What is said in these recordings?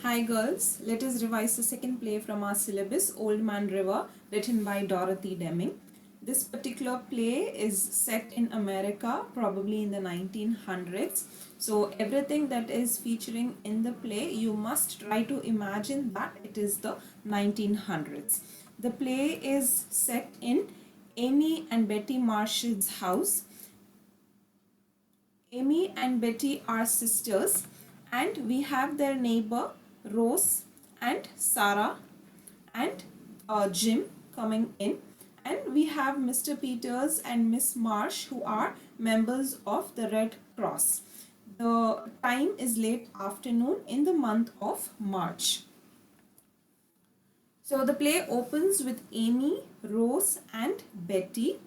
Hi girls, let us revise the second play from our syllabus, Old Man River, written by Dorothy Deming. This particular play is set in America, probably in the 1900s. So everything that is featuring in the play, you must try to imagine that it is the 1900s. The play is set in Amy and Betty Marshall's house. Amy and Betty are sisters, and we have their neighbor Rose and Sarah and Jim coming in, and we have Mr. Peters and Miss Marsh who are members of the Red Cross. The time is late afternoon in the month of March. So the play opens with Amy, Rose and Betty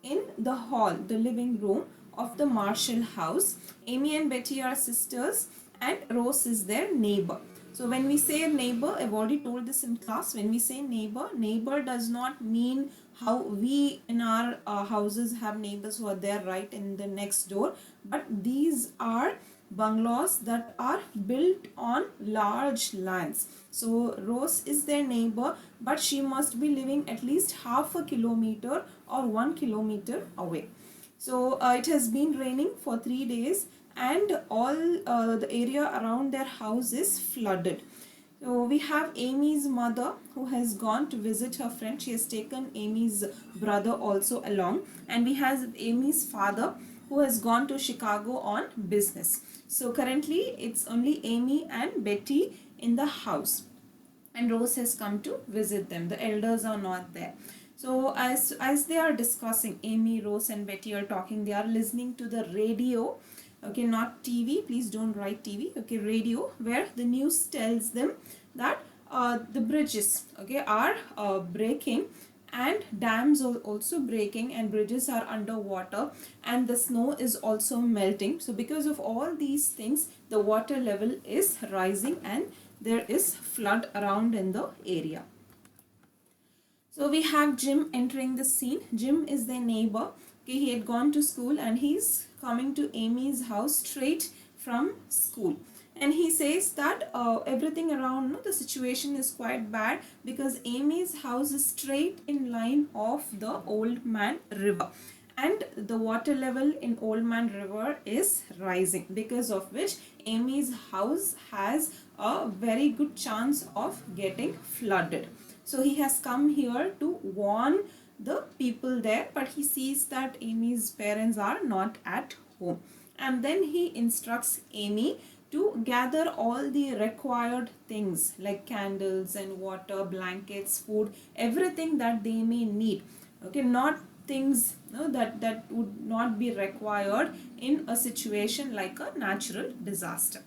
in the hall, the living room of the Marshall house. Amy and Betty are sisters and Rose is their neighbor. So when we say neighbor, I've already told this in class, when we say neighbor, neighbor does not mean how we in our houses have neighbors who are there right in the next door, but these are bungalows that are built on large lands. So Rose is their neighbor, but she must be living at least half a kilometer or 1 kilometer away. So it has been raining for 3 days, and all the area around their house is flooded. So we have Amy's mother who has gone to visit her friend. She has taken Amy's brother also along, and we have Amy's father who has gone to Chicago on business. So currently it's only Amy and Betty in the house, and Rose has come to visit them. The elders are not there. So as they are discussing, Amy, Rose and Betty are talking, they are listening to the radio. Okay, not TV, please don't write TV. Okay, radio, where the news tells them that the bridges, okay, are breaking, and dams are also breaking, and bridges are underwater, and the snow is also melting. So because of all these things, the water level is rising and there is flood around in the area. So we have Jim entering the scene. Jim is their neighbor. Okay, he had gone to school and he's coming to Amy's house straight from school. And he says that everything around, the situation is quite bad because Amy's house is straight in line of the Old Man River. And the water level in Old Man River is rising, because of which Amy's house has a very good chance of getting flooded. So he has come here to warn the people there, but he sees that Amy's parents are not at home. And then he instructs Amy to gather all the required things like candles and water, blankets, food, everything that they may need. Okay, not things that would not be required in a situation like a natural disaster.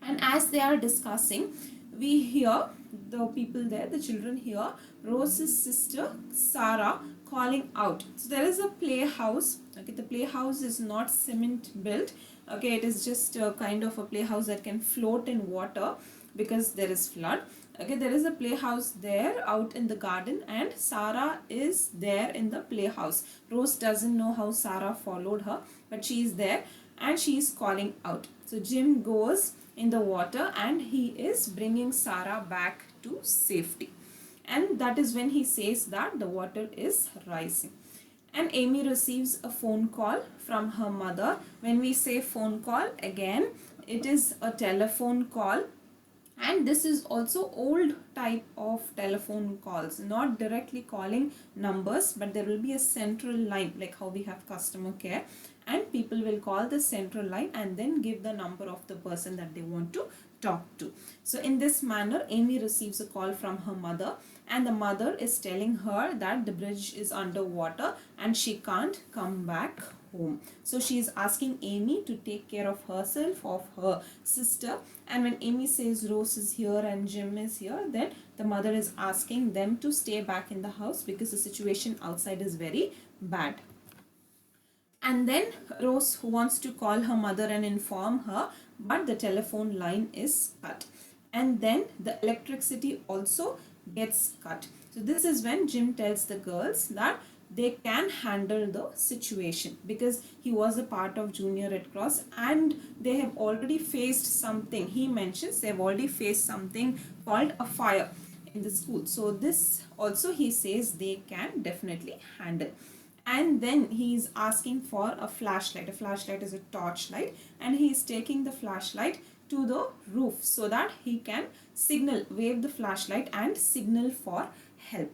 And as they are discussing, we hear the people there, the children hear Rose's sister Sarah calling out. So there is a playhouse. Okay, the playhouse is not cement built. Okay, it is just a kind of a playhouse that can float in water because there is flood. Okay, there is a playhouse there out in the garden, and Sarah is there in the playhouse. Rose doesn't know how Sarah followed her, but she is there and she is calling out. So Jim goes in the water and he is bringing Sarah back to safety. And that is when he says that the water is rising. And Amy receives a phone call from her mother. When we say phone call, again, it is a telephone call. And this is also old type of telephone calls, not directly calling numbers, but there will be a central line like how we have customer care, and people will call the central line and then give the number of the person that they want to talk to. So in this manner, Amy receives a call from her mother, and the mother is telling her that the bridge is underwater and she can't come back home. So she is asking Amy to take care of herself, of her sister. And when Amy says Rose is here and Jim is here, then the mother is asking them to stay back in the house because the situation outside is very bad. And then Rose wants to call her mother and inform her, but the telephone line is cut. And then the electricity also gets cut. So this is when Jim tells the girls that they can handle the situation, because he was a part of Junior Red Cross and they have already faced something. He mentions they've already faced something called a fire in the school. So this also he says they can definitely handle. And then he is asking for a flashlight. A flashlight is a torchlight, and he is taking the flashlight to the roof so that he can signal, wave the flashlight and signal for help.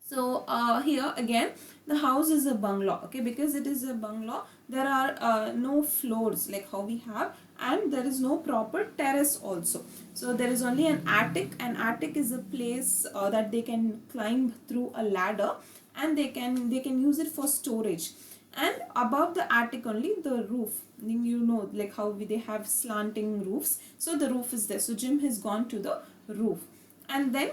So here again the house is a bungalow, okay, because it is a bungalow there are no floors like how we have, and there is no proper terrace also. So there is only an attic. An attic is a place that they can climb through a ladder, and they can use it for storage. And above the attic only the roof, you know, like how they have slanting roofs, so the roof is there. So Jim has gone to the roof, and then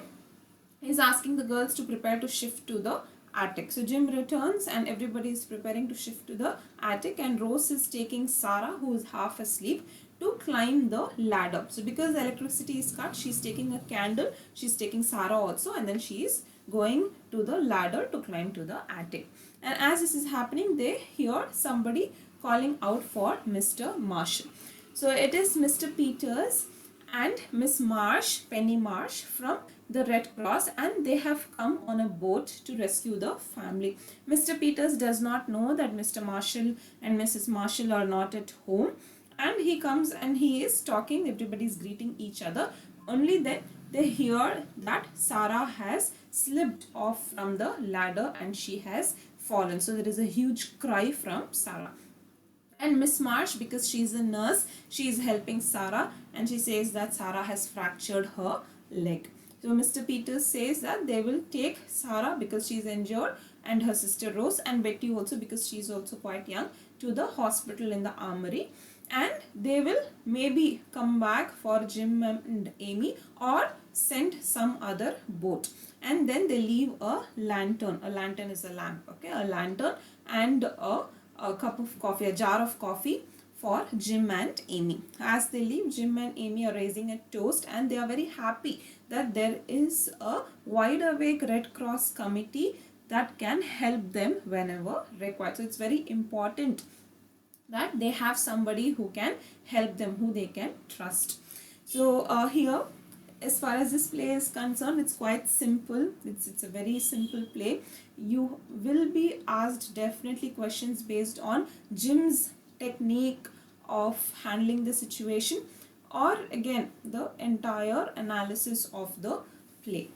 he's asking the girls to prepare to shift to the attic. So Jim returns and everybody is preparing to shift to the attic, and Rose is taking Sarah, who is half asleep, to climb the ladder. So because the electricity is cut, she's taking a candle, she's taking Sarah also, and then she is going to the ladder to climb to the attic. And as this is happening, they hear somebody calling out for Mr. Marshall. So it is Mr. Peters and Miss Marsh, Penny Marsh from the Red Cross, and they have come on a boat to rescue the family. Mr. Peters does not know that Mr. Marshall and Mrs. Marshall are not at home, and he comes and he is talking, everybody is greeting each other. Only then they hear that Sarah has slipped off from the ladder and she has fallen. So there is a huge cry from Sarah. And Miss Marsh, because she is a nurse, she is helping Sarah, and she says that Sarah has fractured her leg. So Mr. Peters says that they will take Sarah because she is injured, and her sister Rose, and Betty also because she is also quite young, to the hospital in the armory. And they will maybe come back for Jim and Amy, or send some other boat. And then they leave a lantern. A lantern is a lamp, okay? A lantern and a cup of coffee, a jar of coffee for Jim and Amy. As they leave, Jim and Amy are raising a toast, and they are very happy that there is a wide awake Red Cross committee that can help them whenever required. So it's very important that they have somebody who can help them, who they can trust. So here, as far as this play is concerned, it's quite simple. It's a very simple play. You will be asked definitely questions based on Jim's technique of handling the situation, or again the entire analysis of the play.